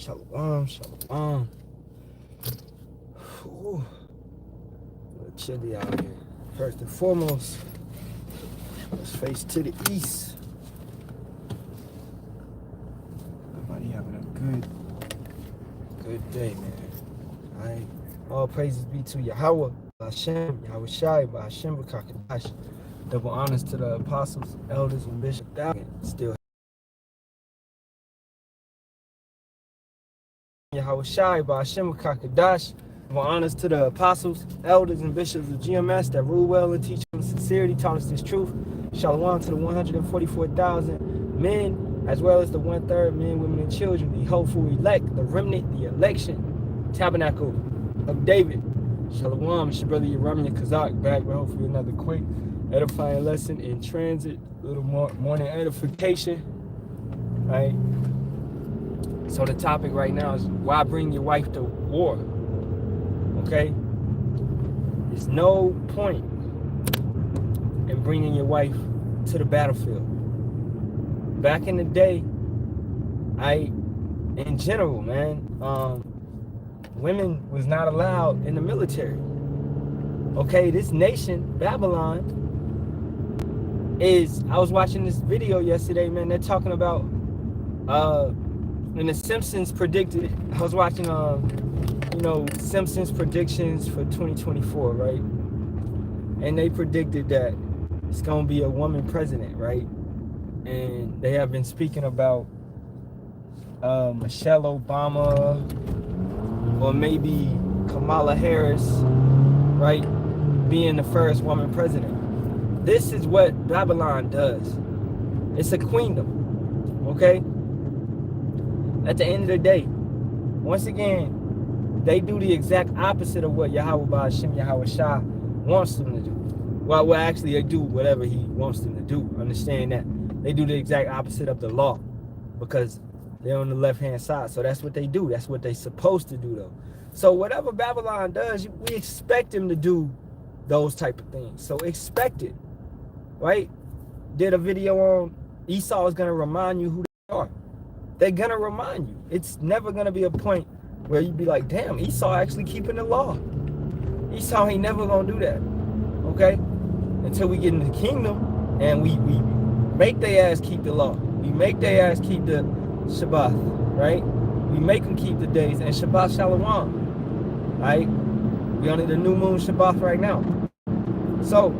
Shalom, shalom. Ooh, a little chilly out here. First and foremost, let's face to the east. Everybody having a good day, man. Alright. All praises be to Yahawah, Bahasham, Yahawashi, Bahasham, Barak. Double honors to the apostles, elders, and bishops. Still Yahawashi, Bahasham, Barak. Double honors to the apostles, elders, and bishops of GMS that rule well and teach with sincerity, taught us this truth. Shalom to the 144,000 men, as well as the 1/3 men, women, and children, the hopeful elect, the remnant, the election, tabernacle of David. Shalom, it's your brother Yahawashi Kazak, back with hopefully another quick edifying lesson in transit, a little more morning edification, right? So the topic right now is why bring your wife to war, okay? There's no point in bringing your wife to the battlefield. Back in the day, in general, man, women was not allowed in the military. Okay, this nation, Babylon, I was watching this video yesterday, man. They're talking about, and the Simpsons predicted it. I was watching, Simpsons predictions for 2024, right? And they predicted that it's gonna be a woman president, right? And they have been speaking about Michelle Obama or maybe Kamala Harris, right, being the first woman president. This is what Babylon does. It's a queendom, okay? At the end of the day, once again, they do the exact opposite of what Yahawah Bahasham Yahawashi wants them to do. Well, actually, they do whatever he wants them to do. Understand that. They do the exact opposite of the law because they're on the left-hand side. So that's what they do. That's what they're supposed to do, though. So whatever Babylon does, we expect them to do those type of things. So expect it, right? Did a video on Esau is going to remind you who they are. They're going to remind you. It's never going to be a point where you be like, damn, Esau actually keeping the law. Esau ain't never going to do that, okay? Until we get in the kingdom and we make their ass keep the law. We make their ass keep the Shabbat, right? We make them keep the days and Shabbat Shalom, right? We on the new moon Shabbat right now. So,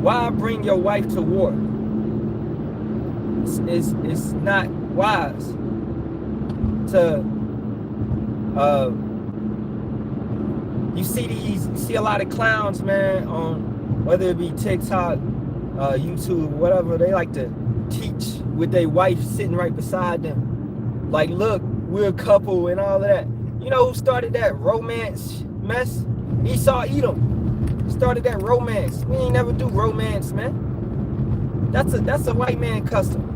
why bring your wife to war? It's not wise to, you see a lot of clowns, man, on whether it be TikTok, YouTube, whatever. They like to teach with their wife sitting right beside them. Like, look, we're a couple and all of that. You know who started that romance mess? Esau Edom started that romance. We ain't never do romance, man. That's a white man custom.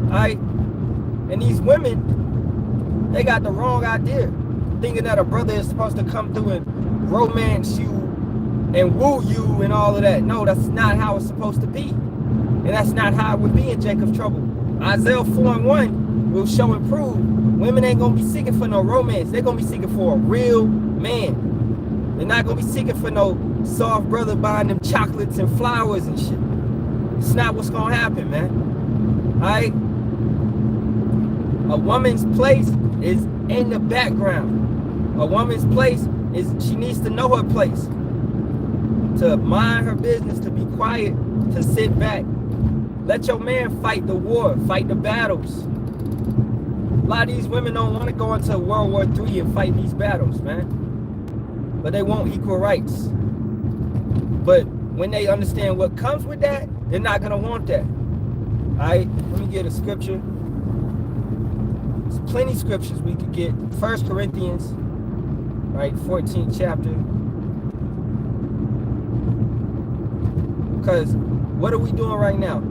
All right? And these women, they got the wrong idea. Thinking that a brother is supposed to come through and romance you and woo you and all of that. No, that's not how it's supposed to be. And that's not how it would be in Jacob's trouble. Isaiah 4:1 will show and prove women ain't going to be seeking for no romance. They're going to be seeking for a real man. They're not going to be seeking for no soft brother buying them chocolates and flowers and shit. It's not what's going to happen, man. All right? A woman's place is in the background. A woman's place is, she needs to know her place. To mind her business, to be quiet, to sit back. Let your man fight the war, fight the battles. A lot of these women don't want to go into World War III and fight these battles, man. But they want equal rights. But when they understand what comes with that, they're not going to want that. All right, let me get a scripture. There's plenty of scriptures we could get. 1 Corinthians, right, 14th chapter. Because what are we doing right now?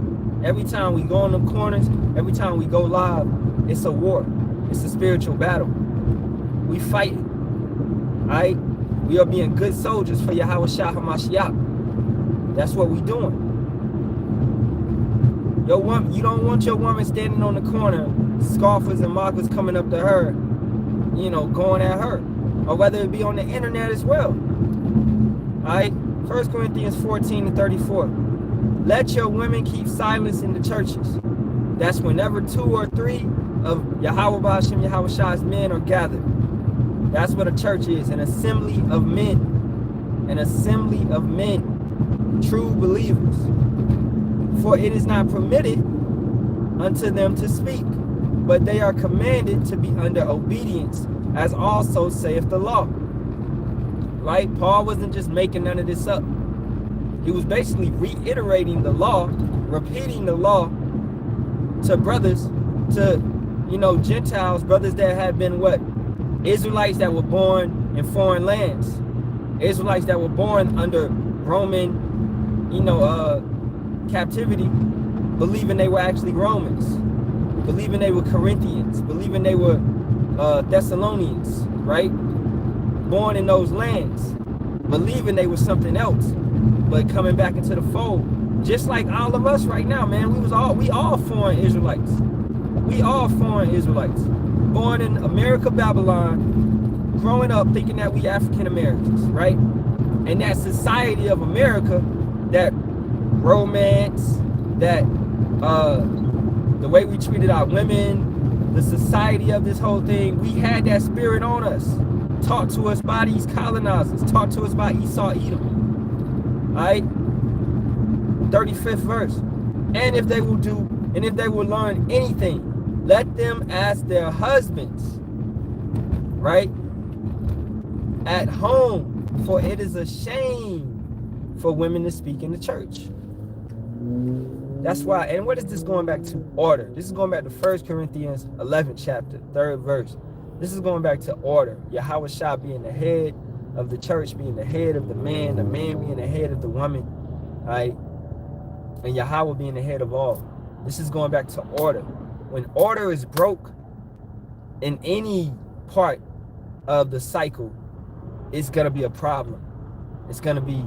Every time we go in the corners, every time we go live, it's a war. It's a spiritual battle. We fight. All right? We are being good soldiers for Yahawashi HaMashiach. That's what we doing. Your woman, you don't want your woman standing on the corner, scoffers and mockers coming up to her, you know, going at her, or whether it be on the internet as well. All right, 1 Corinthians 14:34. Let your women keep silence in the churches. That's whenever 2 or 3 of Yahawah, Bahasham, Yahawashi's men are gathered. That's what a church is, an assembly of men. An assembly of men, true believers. For it is not permitted unto them to speak, but they are commanded to be under obedience, as also saith the law. Right? Paul wasn't just making none of this up. He was basically reiterating the law, repeating the law to brothers, to, you know, Gentiles, brothers that had been what? Israelites that were born in foreign lands. Israelites that were born under Roman, you know, captivity, believing they were actually Romans, believing they were Corinthians, believing they were Thessalonians, right? Born in those lands, believing they were something else, but coming back into the fold. Just like all of us right now, man. We all foreign Israelites. We all foreign Israelites. Born in America, Babylon, growing up thinking that we African Americans, right? And that society of America, that romance, that the way we treated our women, the society of this whole thing, we had that spirit on us, taught to us by these colonizers, taught to us by Esau, Edom. All right, 35th verse. And if they will learn anything, let them ask their husbands, right, at home, for it is a shame for women to speak in the church. That's why. And what is this going back to? Order. This is going back to 1 Corinthians 11th chapter, 3rd verse. This is going back to order. Yahawashi being the head of the church, being the head of the man being the head of the woman, right? And Yahawah being the head of all. This is going back to order. When order is broke in any part of the cycle, it's going to be a problem. It's going to be,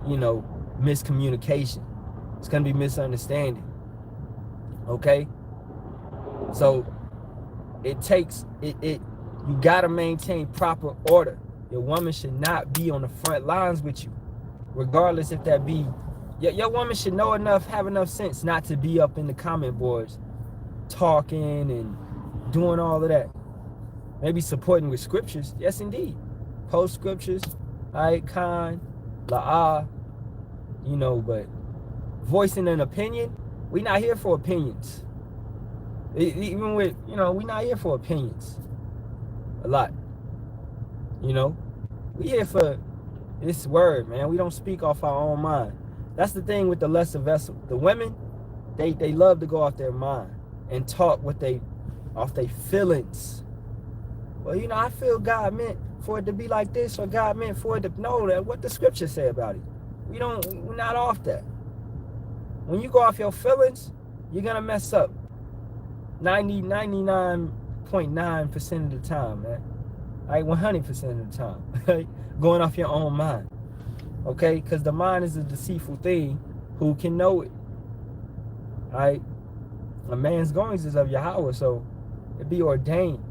you know, miscommunication. It's going to be misunderstanding. Okay? So it takes, you got to maintain proper order. Your woman should not be on the front lines with you, regardless if that be, your woman should know enough, have enough sense not to be up in the comment boards talking and doing all of that. Maybe supporting with scriptures. Yes, indeed. Post scriptures, icon, la'ah, you know, but voicing an opinion, we not here for opinions. Even with, you know, we not here for opinions a lot. You know, we here for this word, man. We don't speak off our own mind. That's the thing with the lesser vessel. The women, they love to go off their mind and talk what they, off their feelings. Well, you know, I feel God meant for it to be like this, or God meant for it to know that what the scriptures say about it. We're not off that. When you go off your feelings, you're gonna mess up 99.9% of the time, man. Like 100% of the time, right? Going off your own mind, okay? Because the mind is a deceitful thing. Who can know it? All right? A man's goings is of Yahawah, so it be ordained.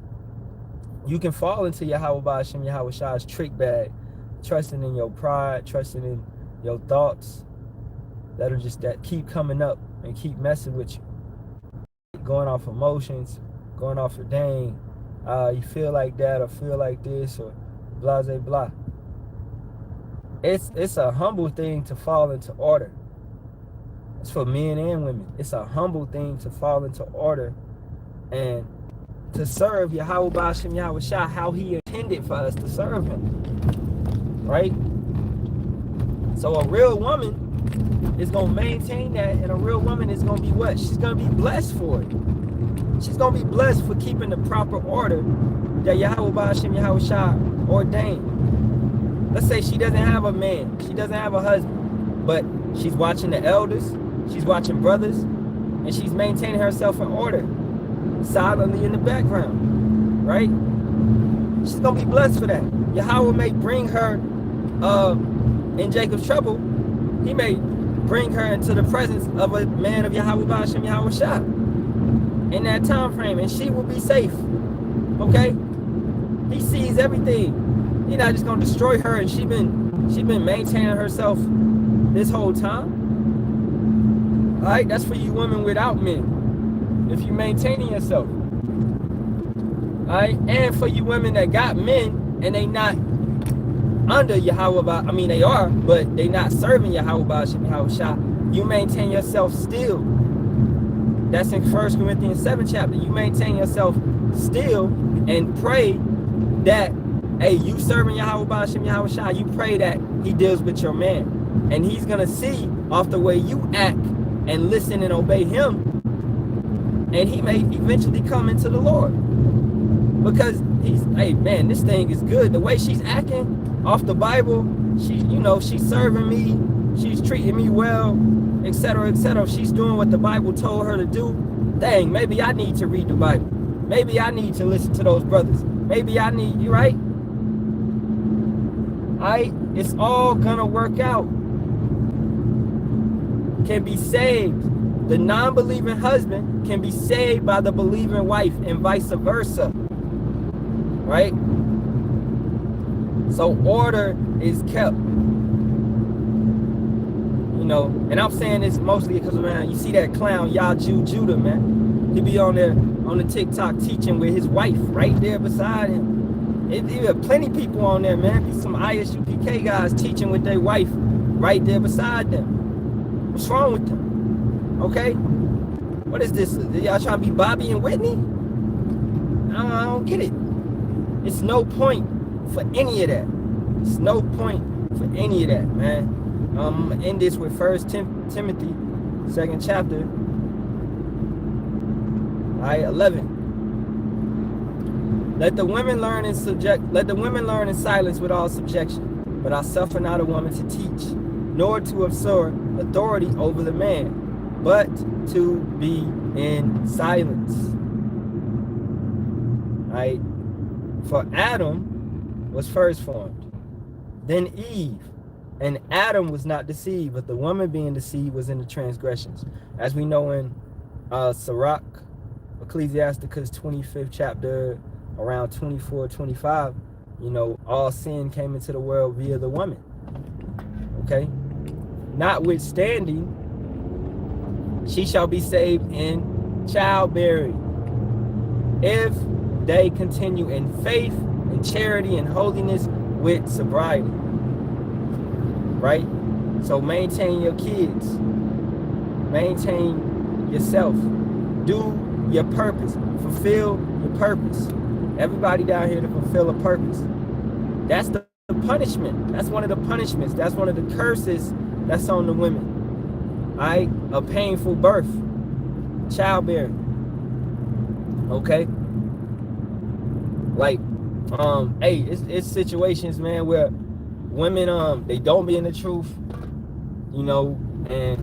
You can fall into Yahawah Bahasham, Yahawashi's trick bag, trusting in your pride, trusting in your thoughts that keep coming up and keep messing with you. Going off emotions, going off of dang, you feel like that or feel like this or blah, blah, blah. It's a humble thing to fall into order. It's for men and women. It's a humble thing to fall into order and to serve Yahawah Bahasham Yahawashi how he intended for us to serve him. Right? So a real woman is going to maintain that, and a real woman is going to be what? She's going to be blessed for it. She's going to be blessed for keeping the proper order that Yahawah Bahasham Yahawashi ordained. Let's say she doesn't have a man, she doesn't have a husband, but she's watching the elders, she's watching brothers, and she's maintaining herself in order, silently in the background, right? She's going to be blessed for that. Yahawah may bring her in Jacob's trouble. He may bring her into the presence of a man of Yahawah, Bahasham, Yahawashi in that time frame, and she will be safe. Okay? He sees everything. He's not just gonna destroy her, and she been maintaining herself this whole time. Alright, that's for you women without men. If you maintaining yourself. Alright, and for you women that got men and they not under Yahawah, I mean they are, but they not serving Yahawah, Bahasham, Yahawashi. You maintain yourself still. That's in 1 Corinthians 7 chapter. You maintain yourself still and pray that, hey, you serving Yahawah, Bahasham, Yahawashi, you pray that he deals with your man. And he's going to see off the way you act and listen and obey him. And he may eventually come into the Lord. Because he's, hey, man, this thing is good. The way she's acting off the Bible, she, you know, she's serving me. She's treating me well, etc., etc. She's doing what the Bible told her to do. Dang, maybe I need to read the Bible. Maybe I need to listen to those brothers. Maybe I need, you right? Alright, it's all gonna work out. Can be saved. The non-believing husband can be saved by the believing wife and vice versa. Right? So order is kept. You know, and I'm saying this mostly because, man, you see that clown Judah, man. He be on there on the TikTok teaching with his wife right there beside him. There are plenty of people on there, man. Be some ISUPK guys teaching with their wife right there beside them. What's wrong with them? Okay? What is this? Y'all trying to be Bobby and Whitney? I don't get it. It's no point for any of that. It's no point for any of that, man. I'm going to end this with 1 Timothy, 2nd chapter, 11. Let the women learn in silence with all subjection, but I suffer not a woman to teach, nor to assert authority over the man, but to be in silence. Right? For Adam was first formed, then Eve, and Adam was not deceived, but the woman being deceived was in the transgressions. As we know in Sirach, Ecclesiasticus 25th chapter, around 24, 25, you know, all sin came into the world via the woman. Okay? Notwithstanding, she shall be saved in childbearing, if they continue in faith, in charity, and holiness with sobriety. Right? So maintain your kids. Maintain yourself. Do your purpose. Fulfill your purpose. Everybody down here to fulfill a purpose. That's the punishment. That's one of the punishments. That's one of the curses that's on the women. Alright? A painful birth. Childbearing. Okay? Like, hey, it's situations, man, where women, they don't be in the truth, you know, and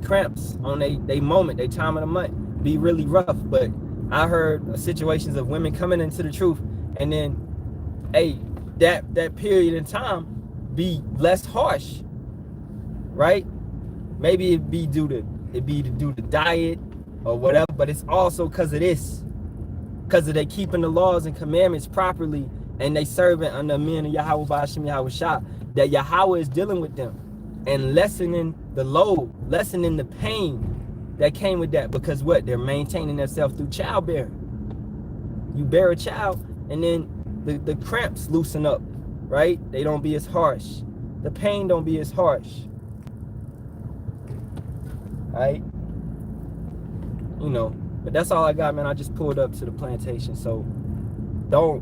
cramps on they moment, they time of the month be really rough. But I heard situations of women coming into the truth, and then, hey, that period in time be less harsh, right? Maybe it be due to diet or whatever, but it's also because of this. Because of they keeping the laws and commandments properly, and they serving under men of Yahawah, Bahasham, Yahawashi, that Yahawah is dealing with them and lessening the load, lessening the pain that came with that. Because what? They're maintaining themselves through childbearing. You bear a child, and then the cramps loosen up, right? They don't be as harsh. The pain don't be as harsh. Right? You know. But that's all I got, man. I just pulled up to the plantation. So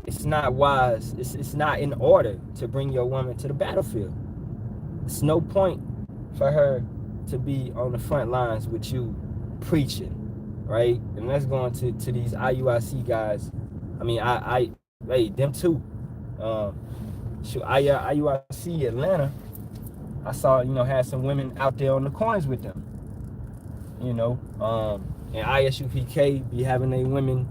it's not wise. It's not in order to bring your woman to the battlefield. It's no point for her to be on the front lines with you preaching, right? And let's go on to these IUIC guys. I mean, hey, them too. IUIC Atlanta, I saw, you know, had some women out there on the coins with them. You know, and ISUPK be having their women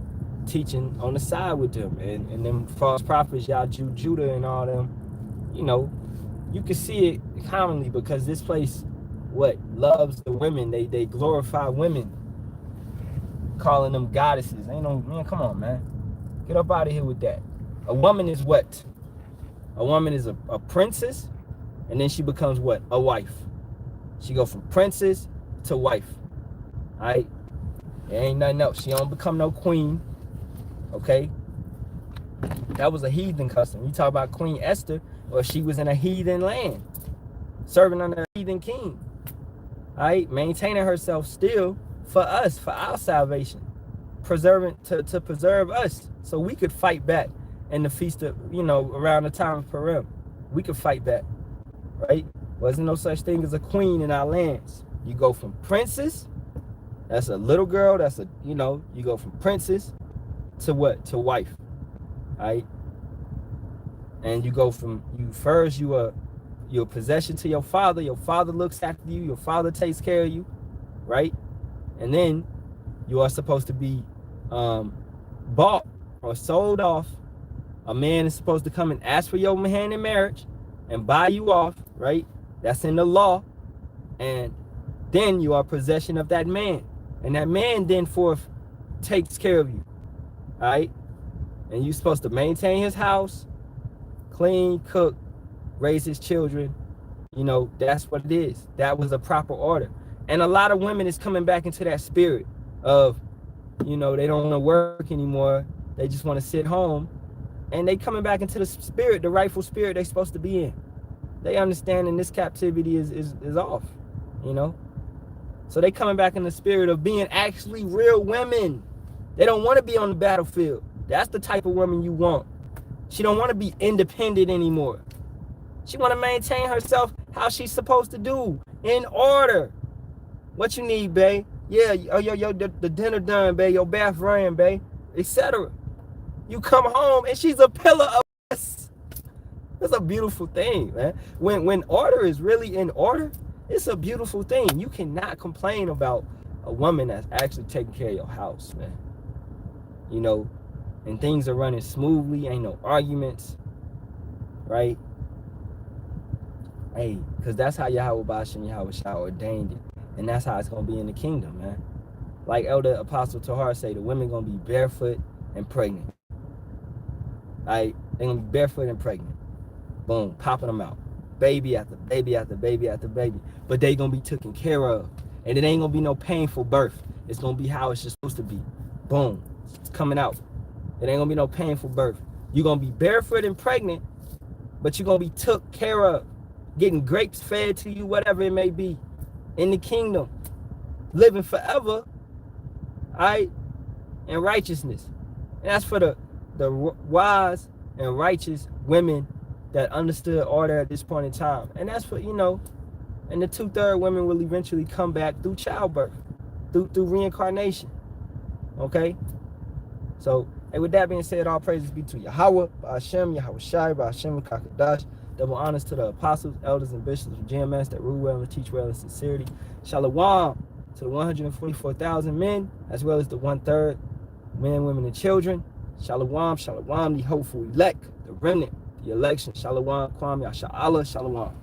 teaching on the side with them, and them false prophets, Judah and all them. You know, you can see it commonly because this place what loves the women. They glorify women, calling them goddesses. Ain't no, man, come on, man. Get up out of here with that. A woman is what? A woman is a princess, and then she becomes what? A wife. She go from princess to wife. All right? There ain't nothing else. She don't become no queen. Okay? That was a heathen custom. You talk about Queen Esther, or she was in a heathen land, serving under a heathen king. All right? Maintaining herself still for us, for our salvation. Preserving to preserve us, so we could fight back in the feast of, around the time of Purim. We could fight back, right? Wasn't no such thing as a queen in our lands. You go from princess, that's a little girl, that's a, you go from princess to what? To wife, right? And you go from, you're a possession to your father looks after you, your father takes care of you, right? And then you are supposed to be bought or sold off. A man is supposed to come and ask for your hand in marriage and buy you off, right? That's in the law. And then you are possession of that man. And that man then forth takes care of you, all right? And you're supposed to maintain his house, clean, cook, raise his children. That's what it is. That was a proper order. And a lot of women is coming back into that spirit of, they don't want to work anymore. They just want to sit home. And they coming back into the spirit, the rightful spirit they're supposed to be in. They understanding this captivity is off, So they coming back in the spirit of being actually real women. They don't want to be on the battlefield. That's the type of woman you want. She don't want to be independent anymore. She want to maintain herself how she's supposed to do, in order. What you need, babe? Yeah, the dinner done, babe. Your bath ran, babe, etc. You come home and she's a pillar of us. That's a beautiful thing, man. When order is really in order, it's a beautiful thing. You cannot complain about a woman that's actually taking care of your house, man. And things are running smoothly. Ain't no arguments, right? Hey, because that's how Yahawah, Bahasham, Yahawashi ordained it. And that's how it's going to be in the kingdom, man. Like Elder Apostle Tahar say, the women going to be barefoot and pregnant. Right? They're going to be barefoot and pregnant. Boom, popping them out. Baby after baby after baby after baby. But they going to be taken care of. And it ain't going to be no painful birth. It's going to be how it's just supposed to be. Boom, it's coming out. It ain't going to be no painful birth. You're going to be barefoot and pregnant, but you're going to be took care of. Getting grapes fed to you, whatever it may be. In the kingdom. Living forever. All right? In righteousness. And that's for the wise and righteous women that understood order at this point in time. And that's for, and the 2/3 women will eventually come back through childbirth, through reincarnation. Okay? So, and with that being said, all praises be to Yahawah, Bahasham, Yahawashi, Bahasham, Kakadash. Double honors to the apostles, elders, and bishops of GMS that rule well and teach well in sincerity. Shalom to the 144,000 men, as well as the 1/3 men, women, and children. Shalom, shalom, the hopeful elect, the remnant, the election. Shalom, Kwam, Yasha Allah, shalom.